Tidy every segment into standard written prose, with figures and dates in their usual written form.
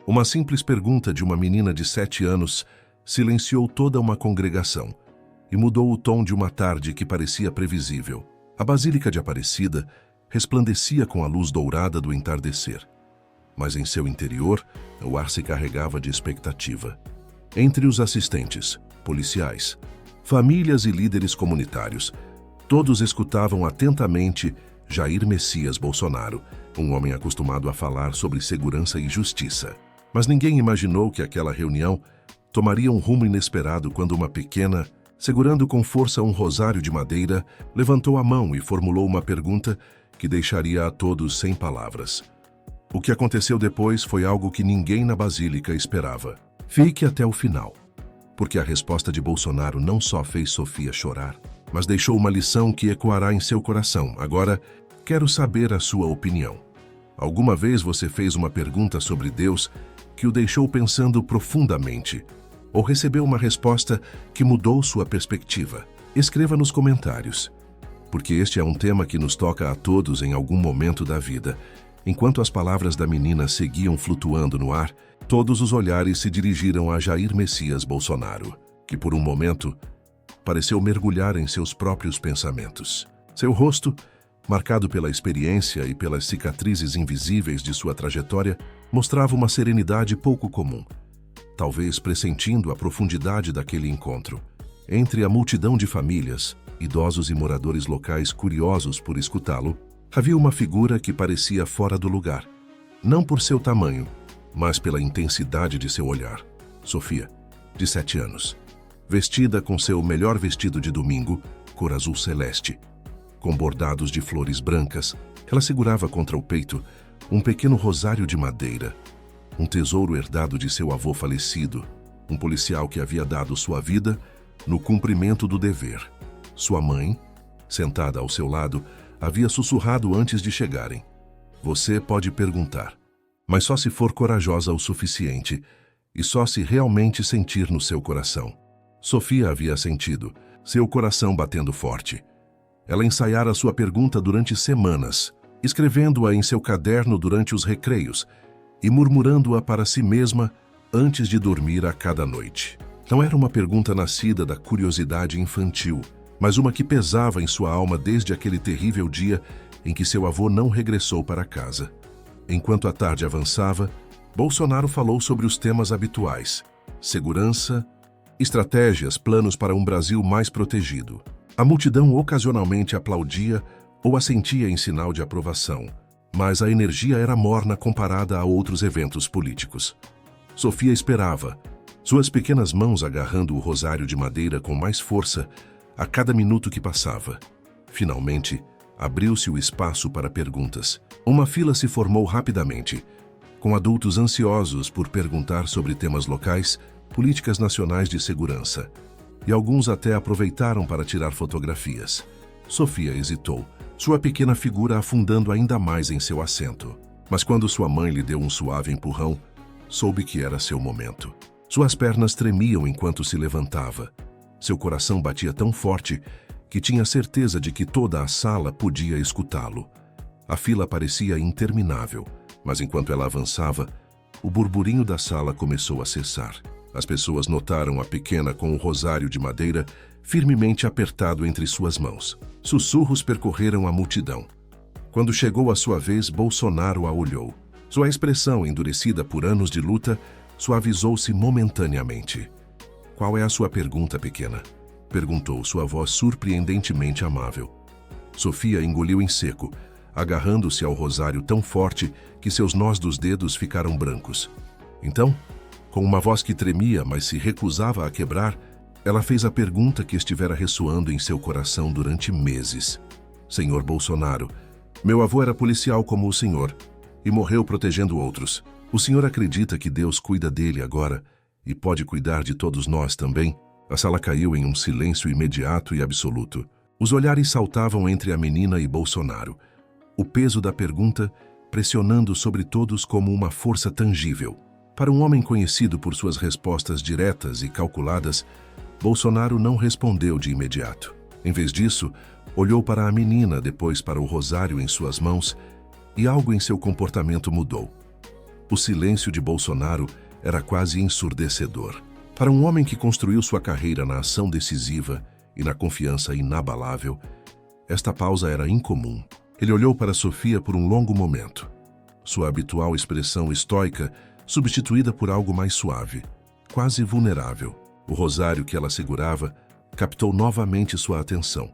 Uma simples pergunta de uma menina de 7 anos silenciou toda uma congregação e mudou o tom de uma tarde que parecia previsível. A Basílica de Aparecida resplandecia com a luz dourada do entardecer, mas em seu interior o ar se carregava de expectativa. Entre os assistentes, policiais, famílias e líderes comunitários, todos escutavam atentamente Jair Messias Bolsonaro, um homem acostumado a falar sobre segurança e justiça. Mas ninguém imaginou que aquela reunião tomaria um rumo inesperado quando uma pequena, segurando com força um rosário de madeira, levantou a mão e formulou uma pergunta que deixaria a todos sem palavras. O que aconteceu depois foi algo que ninguém na Basílica esperava. Fique até o final, porque a resposta de Bolsonaro não só fez Sofia chorar, mas deixou uma lição que ecoará em seu coração. Agora, quero saber a sua opinião. Alguma vez você fez uma pergunta sobre Deus que o deixou pensando profundamente, ou recebeu uma resposta que mudou sua perspectiva? Escreva nos comentários, porque este é um tema que nos toca a todos em algum momento da vida. Enquanto as palavras da menina seguiam flutuando no ar, todos os olhares se dirigiram a Jair Messias Bolsonaro, que por um momento pareceu mergulhar em seus próprios pensamentos. Seu rosto, marcado pela experiência e pelas cicatrizes invisíveis de sua trajetória, mostrava uma serenidade pouco comum, talvez pressentindo a profundidade daquele encontro. Entre a multidão de famílias, idosos e moradores locais curiosos por escutá-lo, havia uma figura que parecia fora do lugar, não por seu tamanho, mas pela intensidade de seu olhar. Sofia, de 7 anos, vestida com seu melhor vestido de domingo, cor azul celeste, com bordados de flores brancas, ela segurava contra o peito um pequeno rosário de madeira, um tesouro herdado de seu avô falecido, um policial que havia dado sua vida no cumprimento do dever. Sua mãe, sentada ao seu lado, havia sussurrado antes de chegarem: "Você pode perguntar, mas só se for corajosa o suficiente e só se realmente sentir no seu coração." Sofia havia sentido, seu coração batendo forte. Ela ensaiara sua pergunta durante semanas, escrevendo-a em seu caderno durante os recreios e murmurando-a para si mesma antes de dormir a cada noite. Não era uma pergunta nascida da curiosidade infantil, mas uma que pesava em sua alma desde aquele terrível dia em que seu avô não regressou para casa. Enquanto a tarde avançava, Bolsonaro falou sobre os temas habituais: segurança, estratégias, planos para um Brasil mais protegido. A multidão ocasionalmente aplaudia ou assentia em sinal de aprovação, mas a energia era morna comparada a outros eventos políticos. Sofia esperava, suas pequenas mãos agarrando o rosário de madeira com mais força a cada minuto que passava. Finalmente, abriu-se o espaço para perguntas. Uma fila se formou rapidamente, com adultos ansiosos por perguntar sobre temas locais, políticas nacionais de segurança, e alguns até aproveitaram para tirar fotografias. Sofia hesitou, sua pequena figura afundando ainda mais em seu assento. Mas quando sua mãe lhe deu um suave empurrão, soube que era seu momento. Suas pernas tremiam enquanto se levantava. Seu coração batia tão forte que tinha certeza de que toda a sala podia escutá-lo. A fila parecia interminável, mas enquanto ela avançava, o burburinho da sala começou a cessar. As pessoas notaram a pequena com o rosário de madeira firmemente apertado entre suas mãos. Sussurros percorreram a multidão. Quando chegou a sua vez, Bolsonaro a olhou. Sua expressão, endurecida por anos de luta, suavizou-se momentaneamente. "Qual é a sua pergunta, pequena?" perguntou sua voz surpreendentemente amável. Sofia engoliu em seco, agarrando-se ao rosário tão forte que seus nós dos dedos ficaram brancos. Então, com uma voz que tremia, mas se recusava a quebrar, ela fez a pergunta que estivera ressoando em seu coração durante meses. "Senhor Bolsonaro, meu avô era policial como o senhor e morreu protegendo outros. O senhor acredita que Deus cuida dele agora e pode cuidar de todos nós também?" A sala caiu em um silêncio imediato e absoluto. Os olhares saltavam entre a menina e Bolsonaro, o peso da pergunta pressionando sobre todos como uma força tangível. Para um homem conhecido por suas respostas diretas e calculadas, Bolsonaro não respondeu de imediato. Em vez disso, olhou para a menina, depois para o rosário em suas mãos, e algo em seu comportamento mudou. O silêncio de Bolsonaro era quase ensurdecedor. Para um homem que construiu sua carreira na ação decisiva e na confiança inabalável, esta pausa era incomum. Ele olhou para Sofia por um longo momento. Sua habitual expressão estoica substituída por algo mais suave, quase vulnerável. O rosário que ela segurava captou novamente sua atenção,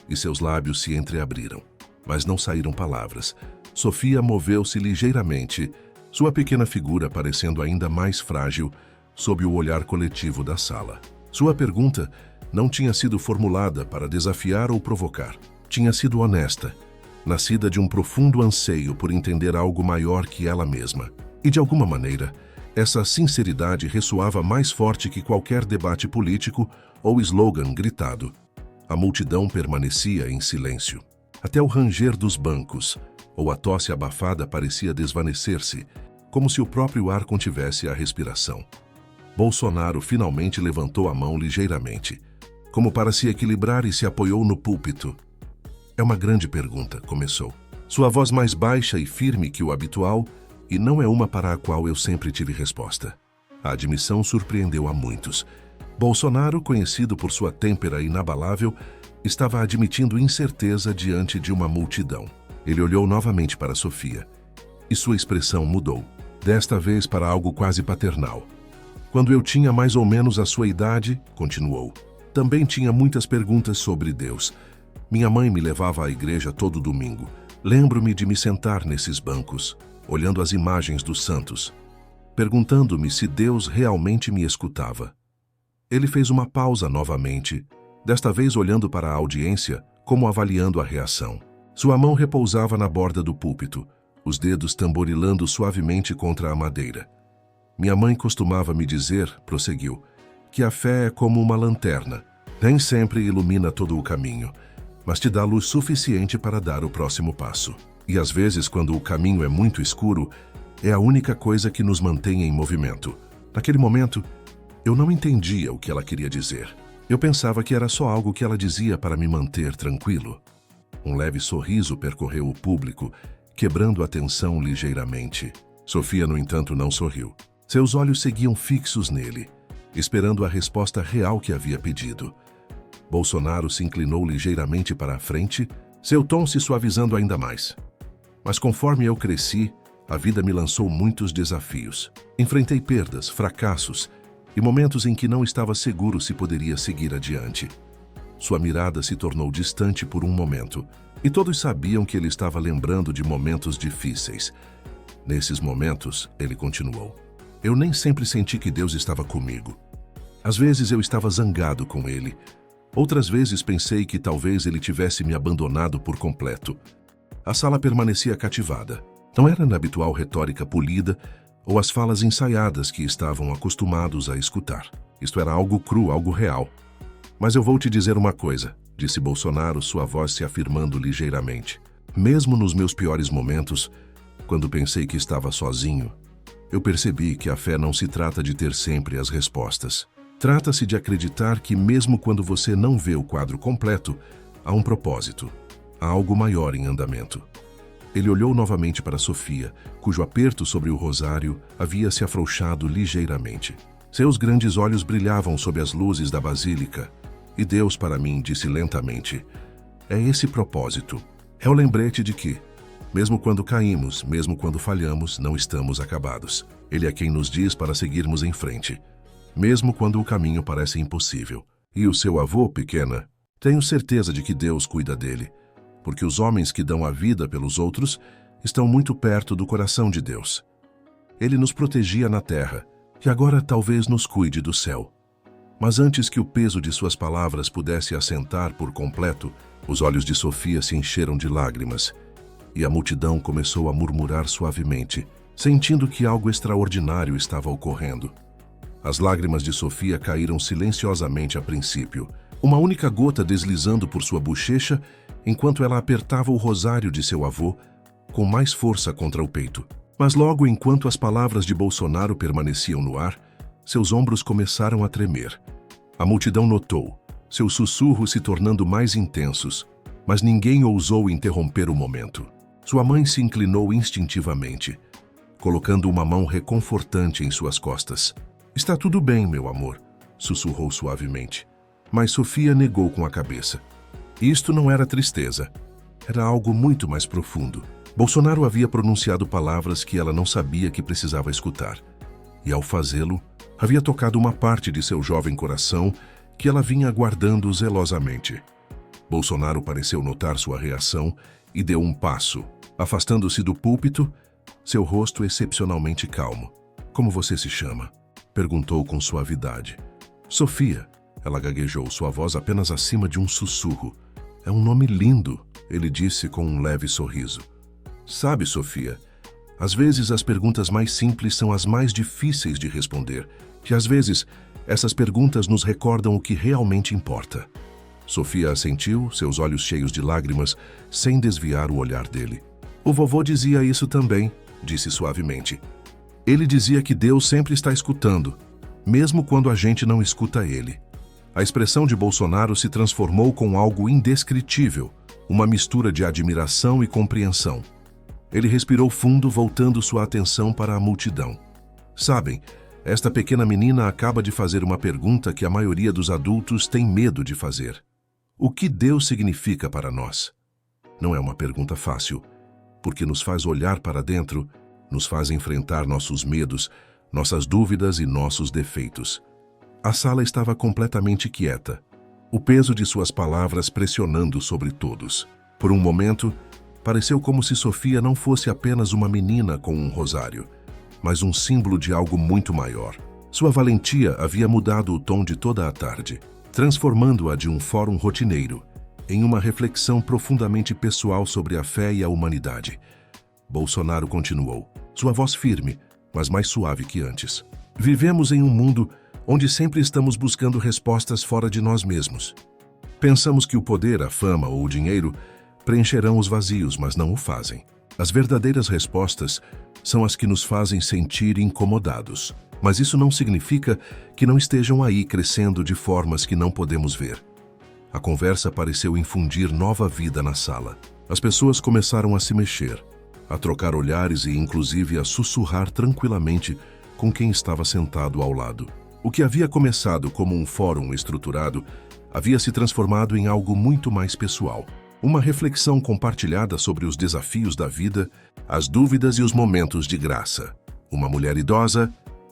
e seus lábios se entreabriram, mas não saíram palavras. Sofia moveu-se ligeiramente, sua pequena figura parecendo ainda mais frágil sob o olhar coletivo da sala. Sua pergunta não tinha sido formulada para desafiar ou provocar. Tinha sido honesta, nascida de um profundo anseio por entender algo maior que ela mesma. E de alguma maneira, essa sinceridade ressoava mais forte que qualquer debate político ou slogan gritado. A multidão permanecia em silêncio. Até o ranger dos bancos, ou a tosse abafada parecia desvanecer-se, como se o próprio ar contivesse a respiração. Bolsonaro finalmente levantou a mão ligeiramente, como para se equilibrar, e se apoiou no púlpito. É uma grande pergunta, começou. Sua voz mais baixa e firme que o habitual, e não é uma para a qual eu sempre tive resposta. A admissão surpreendeu a muitos. Bolsonaro, conhecido por sua têmpera inabalável, estava admitindo incerteza diante de uma multidão. Ele olhou novamente para Sofia, e sua expressão mudou, desta vez para algo quase paternal. Quando eu tinha mais ou menos a sua idade, continuou, também tinha muitas perguntas sobre Deus. Minha mãe me levava à igreja todo domingo. Lembro-me de me sentar nesses bancos, olhando as imagens dos santos, perguntando-me se Deus realmente me escutava. Ele fez uma pausa novamente, desta vez olhando para a audiência, como avaliando a reação. Sua mão repousava na borda do púlpito, os dedos tamborilando suavemente contra a madeira. Minha mãe costumava me dizer, prosseguiu, que a fé é como uma lanterna. Nem sempre ilumina todo o caminho, mas te dá luz suficiente para dar o próximo passo. E às vezes, quando o caminho é muito escuro, é a única coisa que nos mantém em movimento. Naquele momento, eu não entendia o que ela queria dizer. Eu pensava que era só algo que ela dizia para me manter tranquilo. Um leve sorriso percorreu o público, quebrando a tensão ligeiramente. Sofia, no entanto, não sorriu. Seus olhos seguiam fixos nele, esperando a resposta real que havia pedido. Bolsonaro se inclinou ligeiramente para a frente, seu tom se suavizando ainda mais. Mas conforme eu cresci, a vida me lançou muitos desafios. Enfrentei perdas, fracassos e momentos em que não estava seguro se poderia seguir adiante. Sua mirada se tornou distante por um momento, e todos sabiam que ele estava lembrando de momentos difíceis. Nesses momentos, ele continuou, eu nem sempre senti que Deus estava comigo. Às vezes eu estava zangado com ele. Outras vezes pensei que talvez ele tivesse me abandonado por completo. A sala permanecia cativada. Não era na habitual retórica polida ou as falas ensaiadas que estavam acostumados a escutar. Isto era algo cru, algo real. Mas eu vou te dizer uma coisa, disse Bolsonaro, sua voz se afirmando ligeiramente. Mesmo nos meus piores momentos, quando pensei que estava sozinho, eu percebi que a fé não se trata de ter sempre as respostas. Trata-se de acreditar que mesmo quando você não vê o quadro completo, há um propósito, há algo maior em andamento. Ele olhou novamente para Sofia, cujo aperto sobre o rosário havia se afrouxado ligeiramente. Seus grandes olhos brilhavam sob as luzes da basílica. E Deus, para mim, disse lentamente, é esse propósito. É o lembrete de que, mesmo quando caímos, mesmo quando falhamos, não estamos acabados. Ele é quem nos diz para seguirmos em frente, mesmo quando o caminho parece impossível. E o seu avô, pequena, tenho certeza de que Deus cuida dele, porque os homens que dão a vida pelos outros estão muito perto do coração de Deus. Ele nos protegia na terra, e agora talvez nos cuide do céu. Mas antes que o peso de suas palavras pudesse assentar por completo, os olhos de Sofia se encheram de lágrimas, e a multidão começou a murmurar suavemente, sentindo que algo extraordinário estava ocorrendo. As lágrimas de Sofia caíram silenciosamente a princípio, uma única gota deslizando por sua bochecha, enquanto ela apertava o rosário de seu avô com mais força contra o peito. Mas logo, enquanto as palavras de Bolsonaro permaneciam no ar, seus ombros começaram a tremer. A multidão notou, seus sussurros se tornando mais intensos, mas ninguém ousou interromper o momento. Sua mãe se inclinou instintivamente, colocando uma mão reconfortante em suas costas. Está tudo bem, meu amor, sussurrou suavemente. Mas Sofia negou com a cabeça. Isto não era tristeza. Era algo muito mais profundo. Bolsonaro havia pronunciado palavras que ela não sabia que precisava escutar. E ao fazê-lo, havia tocado uma parte de seu jovem coração que ela vinha guardando zelosamente. Bolsonaro pareceu notar sua reação e deu um passo, afastando-se do púlpito, seu rosto excepcionalmente calmo. Como você se chama? Perguntou com suavidade. Sofia, ela gaguejou, sua voz apenas acima de um sussurro. É um nome lindo, ele disse com um leve sorriso. Sabe, Sofia, às vezes as perguntas mais simples são as mais difíceis de responder, e às vezes essas perguntas nos recordam o que realmente importa. Sofia assentiu, seus olhos cheios de lágrimas, sem desviar o olhar dele. O vovô dizia isso também, disse suavemente. Ele dizia que Deus sempre está escutando, mesmo quando a gente não escuta ele. A expressão de Bolsonaro se transformou com algo indescritível, uma mistura de admiração e compreensão. Ele respirou fundo, voltando sua atenção para a multidão. Sabem, esta pequena menina acaba de fazer uma pergunta que a maioria dos adultos tem medo de fazer. O que Deus significa para nós? Não é uma pergunta fácil, porque nos faz olhar para dentro, nos faz enfrentar nossos medos, nossas dúvidas e nossos defeitos. A sala estava completamente quieta, o peso de suas palavras pressionando sobre todos. Por um momento, pareceu como se Sofia não fosse apenas uma menina com um rosário, mas um símbolo de algo muito maior. Sua valentia havia mudado o tom de toda a tarde, transformando-a de um fórum rotineiro em uma reflexão profundamente pessoal sobre a fé e a humanidade. Bolsonaro continuou, sua voz firme, mas mais suave que antes. Vivemos em um mundo onde sempre estamos buscando respostas fora de nós mesmos. Pensamos que o poder, a fama ou o dinheiro preencherão os vazios, mas não o fazem. As verdadeiras respostas são as que nos fazem sentir incomodados. Mas isso não significa que não estejam aí crescendo de formas que não podemos ver. A conversa pareceu infundir nova vida na sala. As pessoas começaram a se mexer, a trocar olhares e inclusive a sussurrar tranquilamente com quem estava sentado ao lado. O que havia começado como um fórum estruturado havia se transformado em algo muito mais pessoal. Uma reflexão compartilhada sobre os desafios da vida, as dúvidas e os momentos de graça. Uma mulher idosa,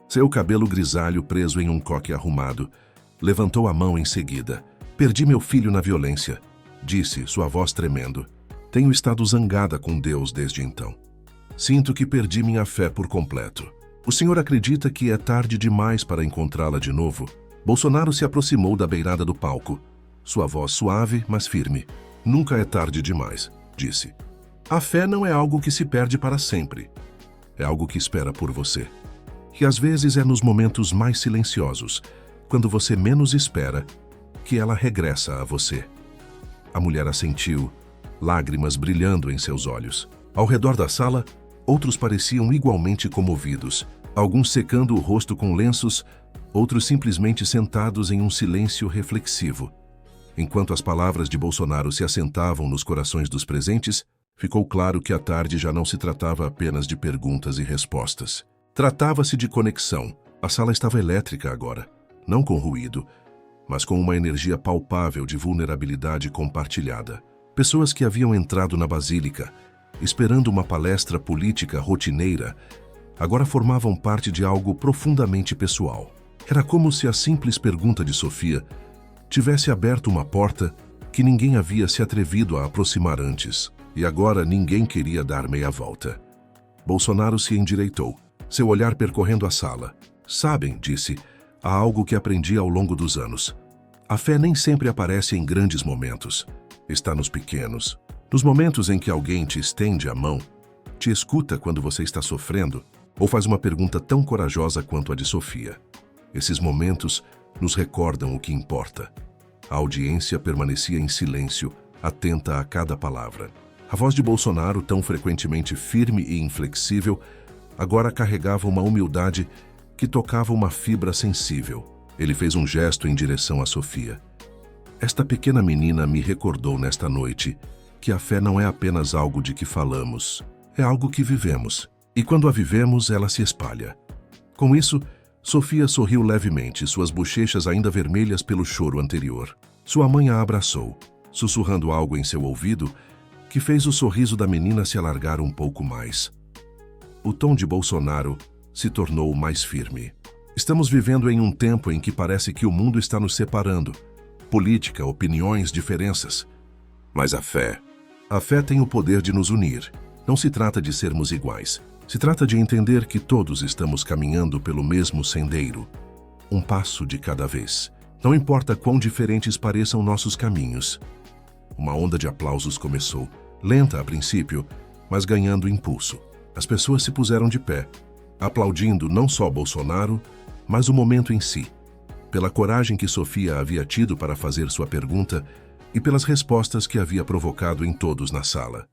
seu cabelo grisalho preso em um coque arrumado, levantou a mão em seguida. Perdi meu filho na violência, disse, sua voz tremendo. Tenho estado zangada com Deus desde então. Sinto que perdi minha fé por completo. O senhor acredita que é tarde demais para encontrá-la de novo? Bolsonaro se aproximou da beirada do palco. Sua voz suave, mas firme. Nunca é tarde demais, disse. A fé não é algo que se perde para sempre. É algo que espera por você. E às vezes é nos momentos mais silenciosos, quando você menos espera, que ela regressa a você. A mulher assentiu, lágrimas brilhando em seus olhos. Ao redor da sala, outros pareciam igualmente comovidos, alguns secando o rosto com lenços, outros simplesmente sentados em um silêncio reflexivo. Enquanto as palavras de Bolsonaro se assentavam nos corações dos presentes, ficou claro que a tarde já não se tratava apenas de perguntas e respostas. Tratava-se de conexão. A sala estava elétrica agora, não com ruído, mas com uma energia palpável de vulnerabilidade compartilhada. Pessoas que haviam entrado na Basílica, esperando uma palestra política rotineira, agora formavam parte de algo profundamente pessoal. Era como se a simples pergunta de Sofia tivesse aberto uma porta que ninguém havia se atrevido a aproximar antes, e agora ninguém queria dar meia volta. Bolsonaro se endireitou, seu olhar percorrendo a sala. Sabem, disse, há algo que aprendi ao longo dos anos. A fé nem sempre aparece em grandes momentos. Está nos pequenos. Nos momentos em que alguém te estende a mão, te escuta quando você está sofrendo, ou faz uma pergunta tão corajosa quanto a de Sofia. Esses momentos nos recordam o que importa. A audiência permanecia em silêncio, atenta a cada palavra. A voz de Bolsonaro, tão frequentemente firme e inflexível, agora carregava uma humildade que tocava uma fibra sensível. Ele fez um gesto em direção a Sofia. Esta pequena menina me recordou nesta noite que a fé não é apenas algo de que falamos, é algo que vivemos. E quando a vivemos, ela se espalha. Com isso, Sofia sorriu levemente, suas bochechas ainda vermelhas pelo choro anterior. Sua mãe a abraçou, sussurrando algo em seu ouvido, que fez o sorriso da menina se alargar um pouco mais. O tom de Bolsonaro se tornou mais firme. Estamos vivendo em um tempo em que parece que o mundo está nos separando. Política, opiniões, diferenças. Mas a fé tem o poder de nos unir. Não se trata de sermos iguais. Se trata de entender que todos estamos caminhando pelo mesmo sendeiro. Um passo de cada vez. Não importa quão diferentes pareçam nossos caminhos. Uma onda de aplausos começou, lenta a princípio, mas ganhando impulso. As pessoas se puseram de pé, aplaudindo não só Bolsonaro, mas o momento em si, pela coragem que Sofia havia tido para fazer sua pergunta e pelas respostas que havia provocado em todos na sala.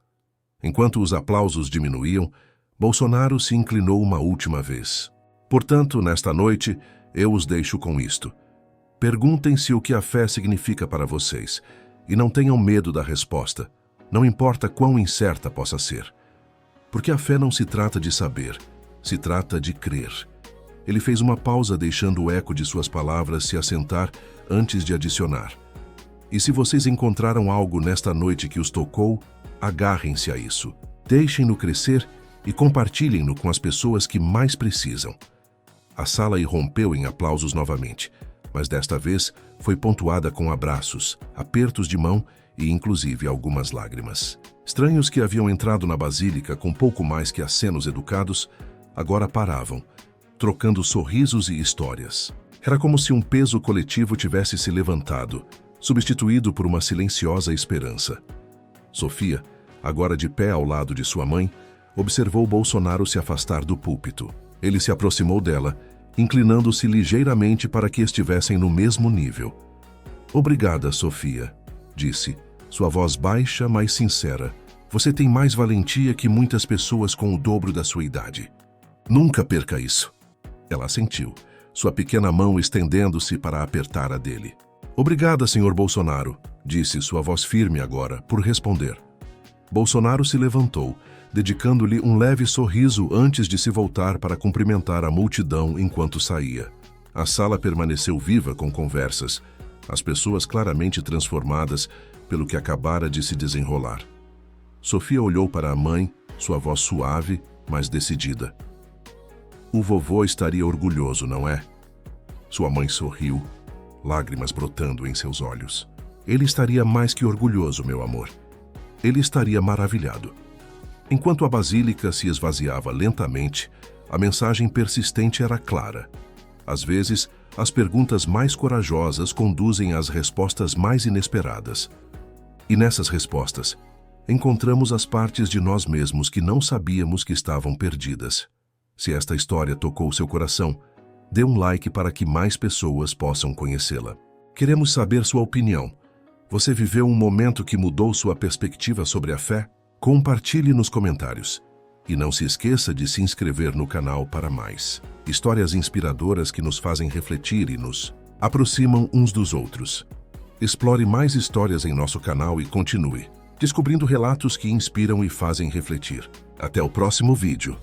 Enquanto os aplausos diminuíam, Bolsonaro se inclinou uma última vez. Portanto, nesta noite, eu os deixo com isto. Perguntem-se o que a fé significa para vocês, e não tenham medo da resposta, não importa quão incerta possa ser. Porque a fé não se trata de saber, se trata de crer. Ele fez uma pausa deixando o eco de suas palavras se assentar antes de adicionar. E se vocês encontraram algo nesta noite que os tocou, agarrem-se a isso. Deixem-no crescer e compartilhem-no com as pessoas que mais precisam. A sala irrompeu em aplausos novamente, mas desta vez foi pontuada com abraços, apertos de mão e inclusive algumas lágrimas. Estranhos que haviam entrado na basílica com pouco mais que acenos educados, agora paravam, trocando sorrisos e histórias. Era como se um peso coletivo tivesse se levantado, substituído por uma silenciosa esperança. Sofia, agora de pé ao lado de sua mãe, observou Bolsonaro se afastar do púlpito. Ele se aproximou dela, inclinando-se ligeiramente para que estivessem no mesmo nível. "Obrigada, Sofia", disse, sua voz baixa, mas sincera. "Você tem mais valentia que muitas pessoas com o dobro da sua idade. Nunca perca isso." Ela assentiu, sua pequena mão estendendo-se para apertar a dele. "Obrigada, senhor Bolsonaro", disse sua voz firme agora, por responder. Bolsonaro se levantou, dedicando-lhe um leve sorriso antes de se voltar para cumprimentar a multidão enquanto saía. A sala permaneceu viva com conversas, as pessoas claramente transformadas pelo que acabara de se desenrolar. Sofia olhou para a mãe, sua voz suave, mas decidida. "O vovô estaria orgulhoso, não é?" Sua mãe sorriu, lágrimas brotando em seus olhos. "Ele estaria mais que orgulhoso, meu amor. Ele estaria maravilhado." Enquanto a basílica se esvaziava lentamente, a mensagem persistente era clara. Às vezes, as perguntas mais corajosas conduzem às respostas mais inesperadas. E nessas respostas, encontramos as partes de nós mesmos que não sabíamos que estavam perdidas. Se esta história tocou seu coração, dê um like para que mais pessoas possam conhecê-la. Queremos saber sua opinião. Você viveu um momento que mudou sua perspectiva sobre a fé? Compartilhe nos comentários. E não se esqueça de se inscrever no canal para mais histórias inspiradoras que nos fazem refletir e nos aproximam uns dos outros. Explore mais histórias em nosso canal e continue descobrindo relatos que inspiram e fazem refletir. Até o próximo vídeo.